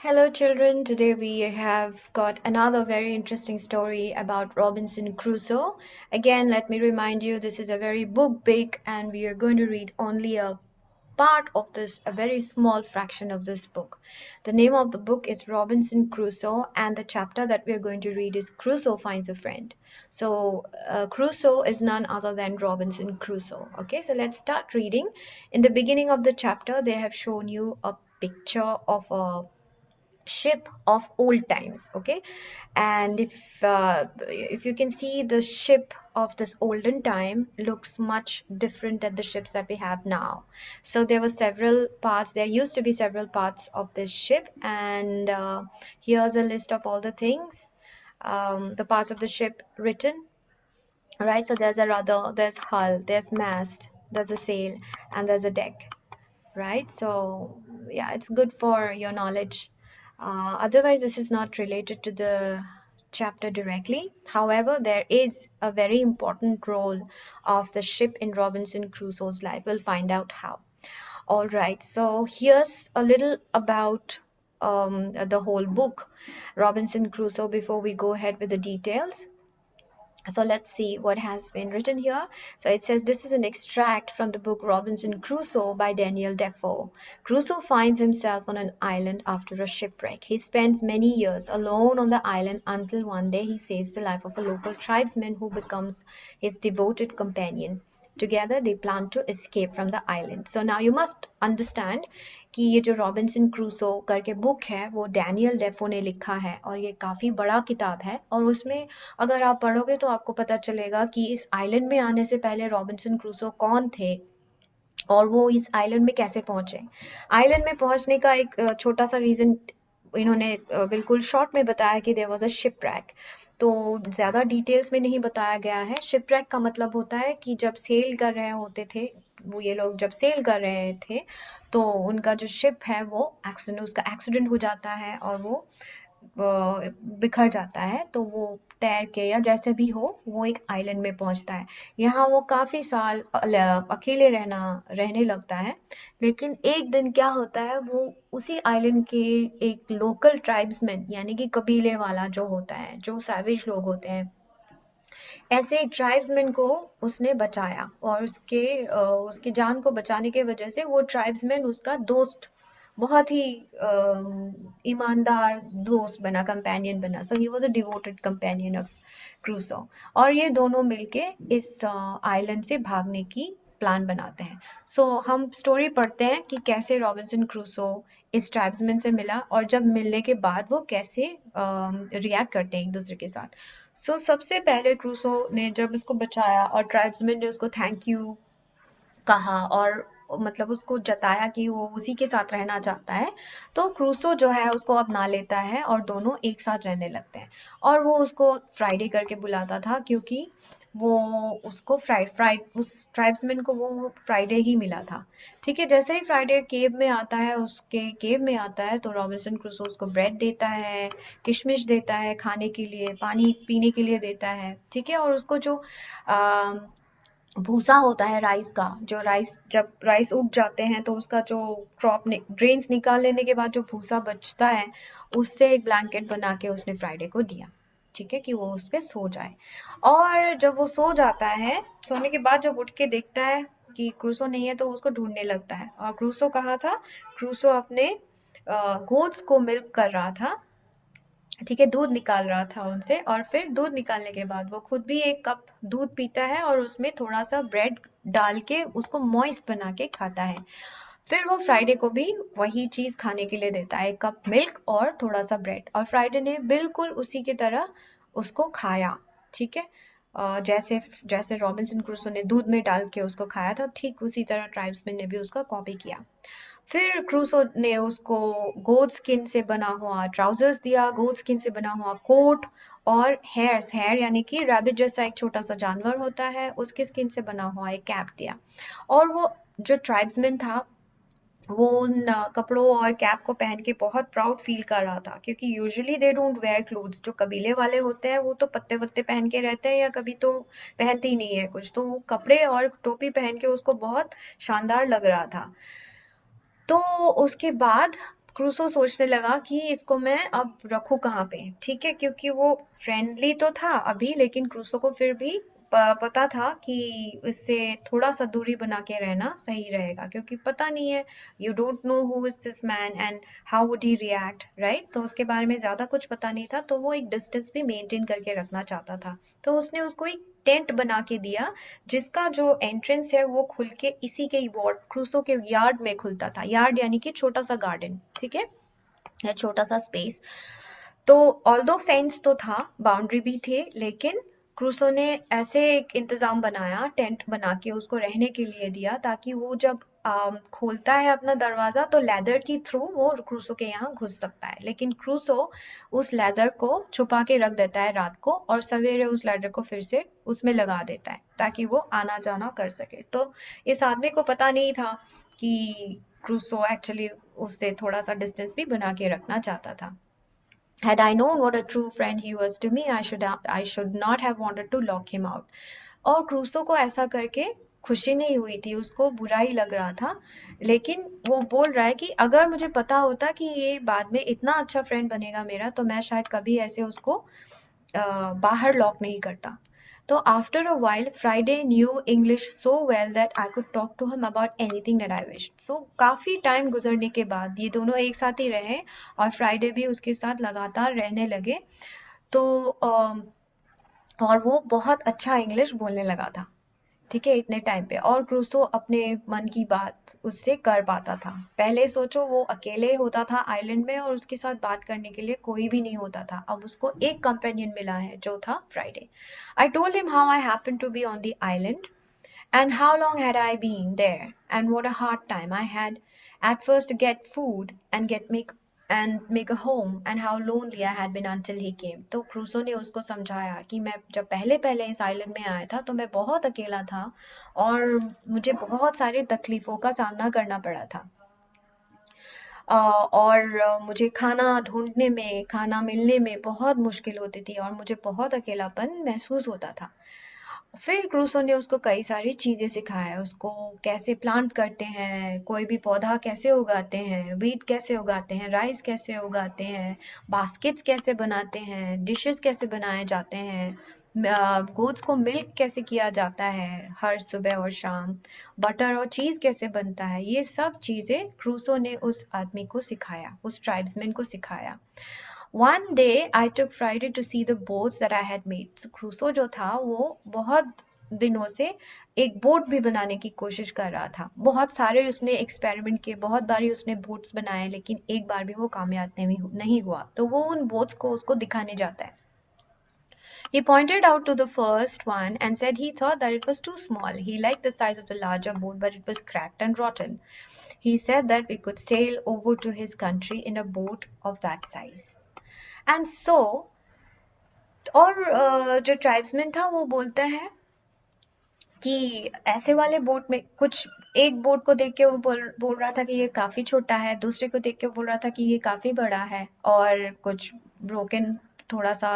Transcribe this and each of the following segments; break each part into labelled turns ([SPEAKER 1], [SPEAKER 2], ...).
[SPEAKER 1] Hello, children. Today we have got another very interesting story about Robinson Crusoe. Again, let me remind you this is a very book big, and we are going to read only a part of this, a very small fraction of this book. The name of the book is Robinson Crusoe, and the chapter that we are going to read is Crusoe Finds a Friend. So, Crusoe is none other than Robinson Crusoe. Okay, so let's start reading. In the beginning of the chapter, they have shown you a picture of a ship of old times. Okay, and if you can see, the ship of this olden time looks much different than the ships that we have now. So there were several parts, there used to be several parts of this ship, and here's a list of all the things, the parts of the ship written. Right, so there's a rudder, there's hull, there's mast, there's a sail, and there's a deck. Right, so yeah, it's good for your knowledge. Otherwise, this is not related to the chapter directly. However, there is a very important role of the ship in Robinson Crusoe's life. We'll find out how. All right, so here's a little about the whole book, Robinson Crusoe, before we go ahead with the details. So let's see what has been written here. So it says this is an extract from the book Robinson Crusoe by Daniel Defoe. Crusoe finds himself on an island after a shipwreck. He spends many years alone on the island until one day he saves the life of a local tribesman who becomes his devoted companion. Together they plan to escape from the island. So now you must understand कि ये जो Robinson Crusoe करके book है वो Daniel Dafoe ने लिखा है, और ये काफ़ी बड़ा किताब है, और उसमें अगर आप पढ़ोगे तो आपको पता चलेगा कि इस आइलैंड में आने से पहले रॉबिन्सन क्रूसो कौन थे और वो इस आइलैंड में कैसे पहुंचे। आइलैंड में पहुंचने का एक छोटा सा रीज़न इन्होंने बिल्कुल शॉर्ट में बताया कि देयर वाज अ शिपरैक। तो ज़्यादा डिटेल्स में नहीं बताया गया है। शिपरैक का मतलब होता है कि जब सेल कर रहे होते थे, वो ये लोग जब सेल कर रहे थे तो उनका जो शिप है वो उसका एक्सीडेंट हो जाता है और वो बिखर जाता है, तो वो तैर के या जैसे भी हो वो एक आइलैंड में पहुंचता है। यहाँ वो काफी साल अकेले रहने लगता है। लेकिन एक दिन क्या होता है, वो उसी आइलैंड के एक लोकल ट्राइब्समैन यानी कि कबीले वाला जो होता है, जो सैवेज लोग होते हैं, ऐसे एक ट्राइब्समैन को उसने बचाया, और उसकी जान को बचाने की वजह से वो ट्राइब्समैन उसका दोस्त, बहुत ही ईमानदार दोस्त बना, कंपेनियन बना। So he was a devoted companion of Crusoe, और ये दोनों मिलके इस आइलैंड से भागने की प्लान बनाते हैं। सो हम स्टोरी पढ़ते हैं कि कैसे रॉबिन्सन क्रूसो इस ट्राइब्समैन से मिला, और जब मिलने के बाद वो कैसे रिएक्ट करते हैं एक दूसरे के साथ। सो सबसे पहले क्रूसो ने जब इसको बचाया और ट्राइब्समैन ने उसको थैंक यू कहा, और मतलब उसको जताया कि वो उसी के साथ रहना चाहता है, तो क्रूसो जो है उसको अपना लेता है और दोनों एक साथ रहने लगते हैं। और वो उसको फ्राइडे करके बुलाता था क्योंकि वो उसको उस ट्राइब्समैन को वो फ्राइडे ही मिला था। ठीक है, जैसे ही फ्राइडे केव में आता है, उसके केव में आता है, तो रॉबिन्सन क्रूसो उसको ब्रेड देता है, किशमिश देता है खाने के लिए, पानी पीने के लिए देता है। ठीक है, और उसको जो भूसा होता है राइस का, जो राइस जब राइस उग जाते हैं तो उसका जो ग्रेन्स निकाल लेने के बाद जो भूसा बचता है, उससे एक ब्लैंकेट बना के उसने फ्राइडे को दिया। ठीक है, कि वो उस पे सो जाए। और जब वो सो जाता है, सोने के बाद जब उठ के देखता है कि क्रूसो नहीं है, तो उसको ढूंढने लगता है। और क्रूसो कहाँ था? क्रूसो अपने गोट्स को मिल्क कर रहा था। ठीक है, दूध निकाल रहा था उनसे, और फिर दूध निकालने के बाद वो खुद भी एक कप दूध पीता है और उसमें थोड़ा सा ब्रेड डाल के उसको मॉइस्ट बना के खाता है। फिर वो फ्राइडे को भी वही चीज खाने के लिए देता है, एक कप मिल्क और थोड़ा सा ब्रेड, और फ्राइडे ने बिल्कुल उसी की तरह उसको खाया। ठीक है, जैसे जैसे रॉबिन्सन क्रूसो ने दूध में डाल के उसको खाया था, ठीक उसी तरह ट्राइब्समैन ने भी उसका कॉपी किया। फिर क्रूसो ने उसको गोट स्किन से बना हुआ ट्राउजर्स दिया, गोट स्किन से बना हुआ कोट, और हेयर यानी कि रैबिट जैसा एक छोटा सा जानवर होता है, उसके स्किन से बना हुआ एक कैप दिया। और वो जो ट्राइब्समैन था, वो उन कपड़ों और कैप को पहन के बहुत प्राउड फील कर रहा था, क्योंकि usually they don't wear clothes. जो कबीले वाले होते हैं वो तो पत्ते वत्ते पहन के रहते हैं, या कभी तो पहनते ही नहीं है कुछ, तो कपड़े और टोपी पहन के उसको बहुत शानदार लग रहा था। तो उसके बाद क्रूसो सोचने लगा कि इसको मैं अब रखूं कहाँ पे, ठीक है, क्योंकि वो फ्रेंडली तो था अभी, लेकिन क्रूसो को फिर भी पता था कि इससे थोड़ा सा दूरी बना के रहना सही रहेगा, क्योंकि पता नहीं है, you don't know who is this man and how would he react, right. तो उसके बारे में ज्यादा कुछ पता नहीं था, तो वो एक डिस्टेंस भी मेंटेन करके रखना चाहता था। तो उसने उसको एक टेंट बना के दिया, जिसका जो एंट्रेंस है वो खुल के इसी के वार्ड क्रूसो के यार्ड में खुलता था। यार्ड यानी कि छोटा सा गार्डन, ठीक है, या छोटा सा स्पेस। तो ऑल्दो फेंस तो था, बाउंड्री भी थे, लेकिन क्रूसो ने ऐसे एक इंतजाम बनाया, टेंट बना के उसको रहने के लिए दिया, ताकि वो जब खोलता है अपना दरवाजा तो लेदर की थ्रू वो क्रूसो के यहाँ घुस सकता है। लेकिन क्रूसो उस लेदर को छुपा के रख देता है रात को, और सवेरे उस लेदर को फिर से उसमें लगा देता है ताकि वो आना जाना कर सके। तो इस आदमी को पता नहीं था कि क्रूसो एक्चुअली उससे थोड़ा सा डिस्टेंस भी बना के रखना चाहता था। Had I known what a true friend he was to me, I should not have wanted to lock him out. और क्रूसो को ऐसा करके खुशी नहीं हुई थी, उसको बुरा ही लग रहा था। लेकिन वो बोल रहा है कि अगर मुझे पता होता कि ये बाद में इतना अच्छा फ्रेंड बनेगा मेरा, तो मैं शायद कभी ऐसे उसको बाहर लॉक नहीं करता। तो after a while, Friday knew English so well that I could talk to him about anything that I wished. So काफी टाइम गुजरने के बाद ये दोनों एक साथ ही रहे, और फ्राइडे भी उसके साथ लगातार रहने लगे। तो और वो बहुत अच्छा इंग्लिश बोलने लगा था, ठीक है, इतने टाइम पे। और क्रूसो अपने मन की बात उससे कर पाता था। पहले सोचो, वो अकेले होता था आइलैंड में और उसके साथ बात करने के लिए कोई भी नहीं होता था। अब उसको एक कंपेनियन मिला है जो था Friday. I told him how I happen to be on the island and how long had I been there, and what a hard time I had at first to get food and make a home, and how lonely I had been until he came. तो Crusoe ने उसको समझाया कि मैं जब पहले पहले इस आइलैंड में आया था तो मैं बहुत अकेला था, और मुझे बहुत सारी तकलीफों का सामना करना पड़ा था। और मुझे खाना ढूंढने में, खाना मिलने में बहुत मुश्किल होती थी, और मुझे बहुत अकेलापन महसूस होता था। फिर क्रूसो ने उसको कई सारी चीजें सिखाया, उसको कैसे प्लांट करते हैं, कोई भी पौधा कैसे उगाते हैं, वीट कैसे उगाते हैं, राइस कैसे उगाते हैं, बास्केट्स कैसे बनाते हैं, डिशेस कैसे बनाए जाते हैं, गोट्स को मिल्क कैसे किया जाता है हर सुबह और शाम, बटर और चीज कैसे बनता है। ये सब चीजें क्रूसो ने उस आदमी को सिखाया, उस ट्राइब्समैन को सिखाया। One day I took Friday to see the boats that I had made. So Crusoe जो था वो बहुत दिनों से एक बोट भी बनाने की कोशिश कर रहा था। बहुत सारे उसने एक्सपेरिमेंट किए, बहुत बारी उसने बोट्स बनाए, लेकिन एक बार भी वो कामयाब नहीं हुआ। तो वो उन बोट्स को उसको दिखाने जाता है। He pointed out to the first one and said he thought that it was too small. He liked the size of the larger boat, but it was cracked and rotten. He said that we could sail over to his country in a boat of that size. And so, और जो tribesman था वो बोलता है कि ऐसे वाले boat में कुछ, एक बोट को देख के वो बोल रहा था कि ये काफी छोटा है, दूसरे को देख के बोल रहा था कि ये काफी बड़ा है, और कुछ ब्रोकन, थोड़ा सा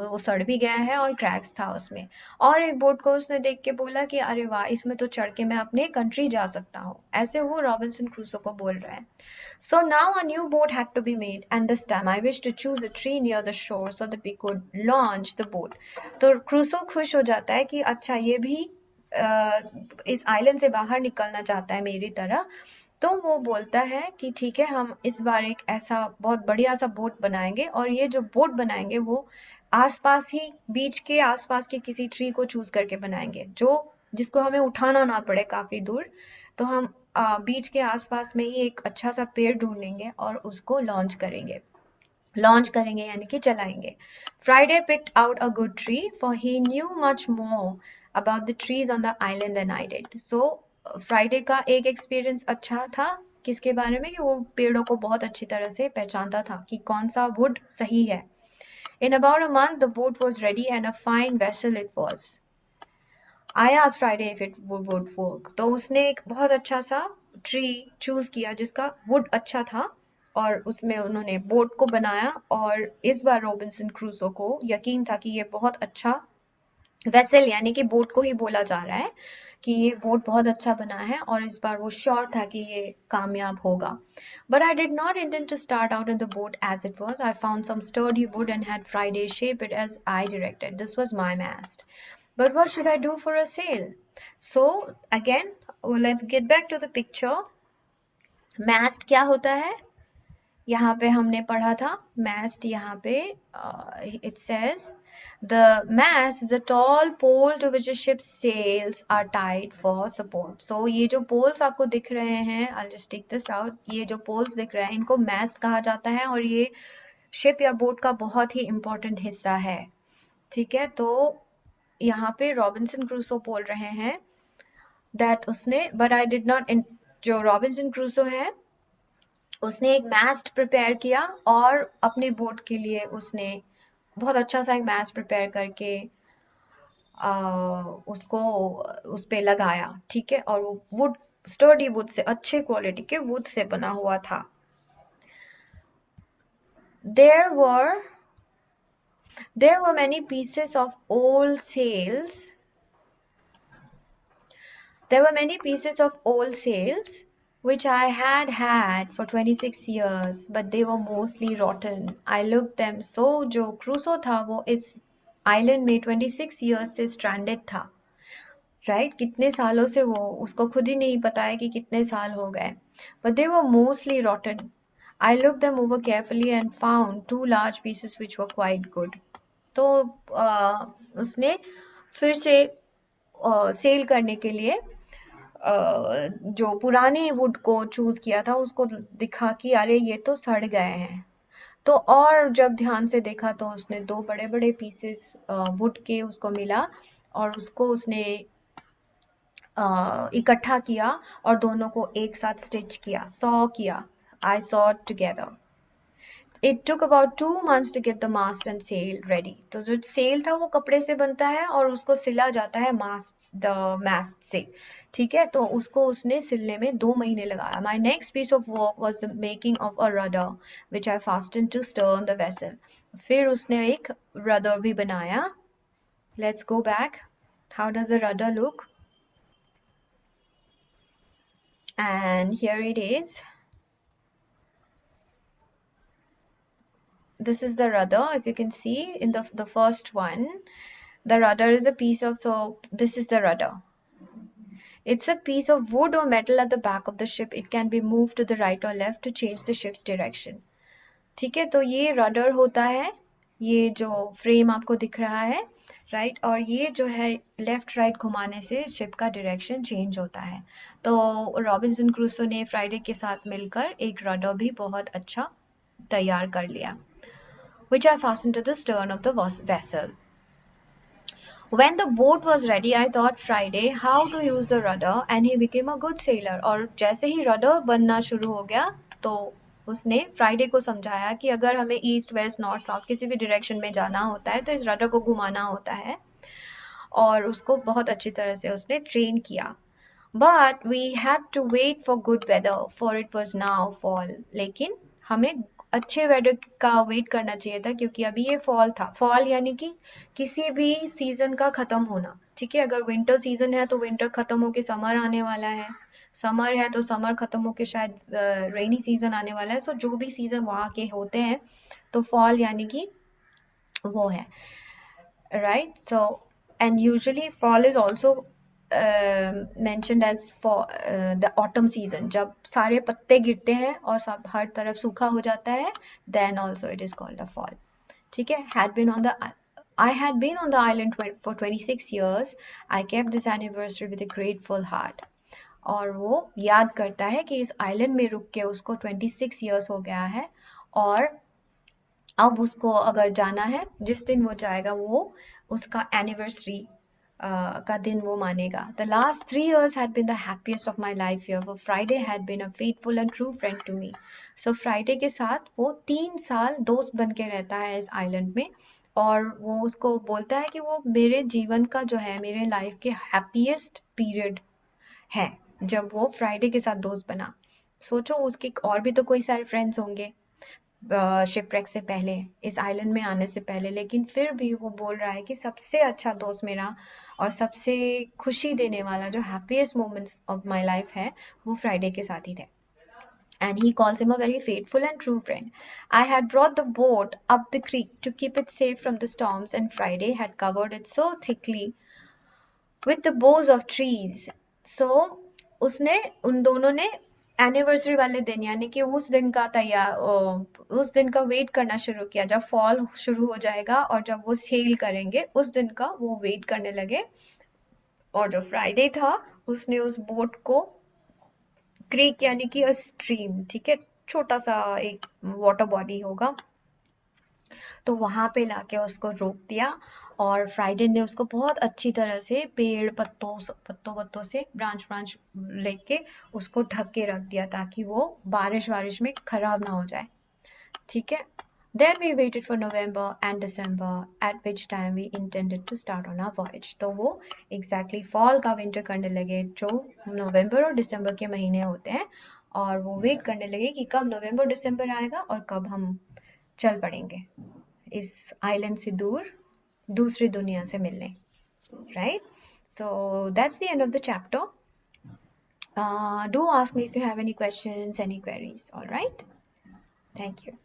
[SPEAKER 1] वो सड़ भी गया है और क्रैक्स था उसमें। और एक बोट को उसने देख के बोला कि अरे वाह, इसमें तो चढ़ के मैं अपने कंट्री जा सकता हूँ। ऐसे वो रॉबिन्सन क्रूसो को बोल रहा है। So now a new boat had to be made, and this time I wished to choose a tree near the shore so that we could launch the boat. तो क्रूसो खुश हो जाता है कि अच्छा, ये भी इस आइलैंड से बाहर निकलना चाहता है मेरी तरह। तो वो बोलता है कि ठीक है, हम इस बार एक ऐसा बहुत बढ़िया सा बोट बनाएंगे, और ये जो बोट बनाएंगे वो आसपास ही, बीच के आसपास के किसी ट्री को चूज करके बनाएंगे, जो जिसको हमें उठाना ना पड़े काफी दूर। तो हम बीच के आसपास में ही एक अच्छा सा पेड़ ढूंढेंगे और उसको लॉन्च करेंगे यानी कि चलाएंगे। Friday picked out a good tree, for he knew much more about the trees on the island than I did. So Friday का एक एक्सपीरियंस अच्छा था, किसके बारे में, कि वो पेड़ों को बहुत अच्छी तरह से पहचानता था कि कौन सा वुड सही है। In about a month the boat was ready, and a fine vessel it was. I asked Friday if it would work. तो उसने एक बहुत अच्छा सा ट्री चूज किया जिसका वुड अच्छा था, और उसमें उन्होंने बोट को बनाया। और इस बार रॉबिन्सन क्रूसो को यकीन था कि ये बहुत अच्छा वेसल यानी कि बोट को ही बोला जा रहा है कि ये बोट बहुत अच्छा बना है और इस बार वो श्योर था कि ये कामयाब होगा. But I did not intend to start out in the boat as it was. I found some sturdy wood and had Friday shape it as I directed. This was my mast. But what should I do for a sail? So again, let's get back to the picture. Mast क्या होता है? यहाँ पे हमने पढ़ा था mast. यहाँ पे it says the mast is the tall pole to which a ship's sails are tied for support. So ये जो poles आपको दिख रहे हैं, I'll just take this out. ये जो poles दिख रहे हैं इनको mast कहा जाता है और ये ship या boat का बहुत ही important हिस्सा है. ठीक है, तो यहाँ पे रॉबिन्सन क्रूसो बोल रहे हैं that उसने but I did not जो रॉबिन्सन क्रूसो है उसने एक मैस्ट प्रिपेयर किया और अपने बोट के लिए उसने बहुत अच्छा सा एक मैस्ट प्रिपेयर करके उसको उस पे लगाया. ठीक है, और वो वुड स्टर्डी वुड से अच्छे क्वालिटी के वुड से बना हुआ था. there were there were many pieces of old sails. There were many pieces of old sails which I had had for 26 years, but they were mostly rotten. I looked them. So जो Crusoe था वो इस island में 26 years से stranded था. Right कितने सालों से वो उसको खुद ही नहीं पता है कि कितने साल हो गए. But they were mostly rotten. I looked them over carefully and found two large pieces which were quite good. तो उसने फिर से सेल करने के लिए जो पुराने वुड को चूज किया था उसको दिखा कि अरे ये तो सड़ गए हैं. तो और जब ध्यान से देखा तो उसने दो बड़े बड़े पीसेस वुड के उसको मिला और उसको उसने इकट्ठा किया और दोनों को एक साथ स्टिच किया, सॉ किया. I saw together. It took about 2 months to get the mast and sail ready. तो जो सेल था वो कपड़े से बनता है और उसको सिला जाता है मास्ट से. ठीक है, तो उसको उसने सिलने में 2 महीने लगाया. My next piece of work was the making of a rudder, which I fastened to stern the vessel. फिर उसने एक rudder भी बनाया. Let's go back. How does a rudder look? And here it is. This is the rudder. If you can see in the first one, the rudder is a piece of, so this is the rudder. It's a piece of wood or metal at the back of the ship. It can be moved to the right or left to change the ship's direction. ठीक है, तो ये rudder होता है, ये जो frame आपको दिख रहा है, राइट, और ये जो है लेफ्ट राइट घुमाने से शिप का डायरेक्शन चेंज होता है. तो रॉबिन्सन क्रूसो ने फ्राइडे के साथ मिलकर एक रडर भी बहुत अच्छा तैयार कर लिया, which I fastened to the stern of the vessel. When the boat was ready, I taught Friday how to use the rudder and he became a good sailor. और जैसे ही रडर बनना शुरू हो गया तो उसने फ्राइडे को समझाया कि अगर हमें ईस्ट वेस्ट नॉर्थ साउथ किसी भी डायरेक्शन में जाना होता है तो इस रडर को घुमाना होता है, और उसको बहुत अच्छी तरह से उसने ट्रेन किया. But we had to wait for good weather, for it was now fall. लेकिन हमें अच्छे वेदर का वेट करना चाहिए था क्योंकि अभी ये फॉल था. फॉल यानी कि किसी भी सीजन का खत्म होना. ठीक है, अगर विंटर सीजन है तो विंटर खत्म होके समर आने वाला है, समर है तो समर खत्म होके शायद रेनी सीजन आने वाला है. सो जो भी सीजन वहाँ के होते हैं तो फॉल यानी कि वो है, right. So and usually fall is also mentioned as for the autumn season, जब सारे पत्ते गिरते हैं और सब हर तरफ सूखा हो जाता है, then also it is called a fall. ठीक है, I had been on the island for 26 years. I kept this anniversary with a grateful heart. और वो याद करता है कि इस आइलैंड में रुक के उसको 26 years हो गया है और अब उसको अगर जाना है, जिस दिन वो जाएगा वो उसका एनिवर्सरी का दिन वो मानेगा. The last 3 years had been the happiest of my life here, for Friday had been a faithful and true friend to me. So Friday के साथ वो 3 साल दोस्त बन के रहता है इस आइलैंड में और वो उसको बोलता है कि वो मेरे जीवन का जो है, मेरे लाइफ के हैप्पीएस्ट पीरियड है जब वो फ्राइडे के साथ दोस्त बना. सोचो उसके और भी तो कोई सारे फ्रेंड्स होंगे, शिपरेक से पहले, इस आइलैंड में आने से पहले, लेकिन फिर भी वो बोल रहा है कि सबसे अच्छा दोस्त मेरा और सबसे खुशी देने वाला जो happiest moments of my life है वो फ्राइडे के साथ ही थे. And he calls him a very faithful and true friend. I had brought the boat up the creek to keep it safe from the storms, and Friday had covered it so thickly with the boughs of trees. So उसने उन दोनों ने anniversary वाले दिन यानी कि उस दिन का उस दिन का वेट करना शुरू किया, जब फॉल शुरू हो जाएगा और जब वो सेल करेंगे उस दिन का वो वेट करने लगे. और जो फ्राइडे था उसने उस बोट को क्रीक यानी कि स्ट्रीम, ठीक है, छोटा सा एक वाटर बॉडी होगा, तो वहां पे लाके उसको रोक दिया. और फ्राइडे ने उसको बहुत अच्छी तरह से पेड़ पत्तों पत्तों पत्तों से ब्रांच ब्रांच लेके उसको ढक के रख दिया ताकि वो बारिश वारिश में खराब ना हो जाए. ठीक है. Then we waited for November and December, at which time we intended to start on our voyage. तो वो exactly fall का winter करने लगे जो नवंबर और दिसंबर के महीने होते हैं, और वो वेट करने लगे कि कब नवंबर दिसंबर आएगा और कब हम चल पड़ेंगे इस आइलैंड से दूर दूसरी दुनिया से मिलने. Right? So that's the end of the chapter. Do ask me if you have any questions, any queries. All right? Thank you.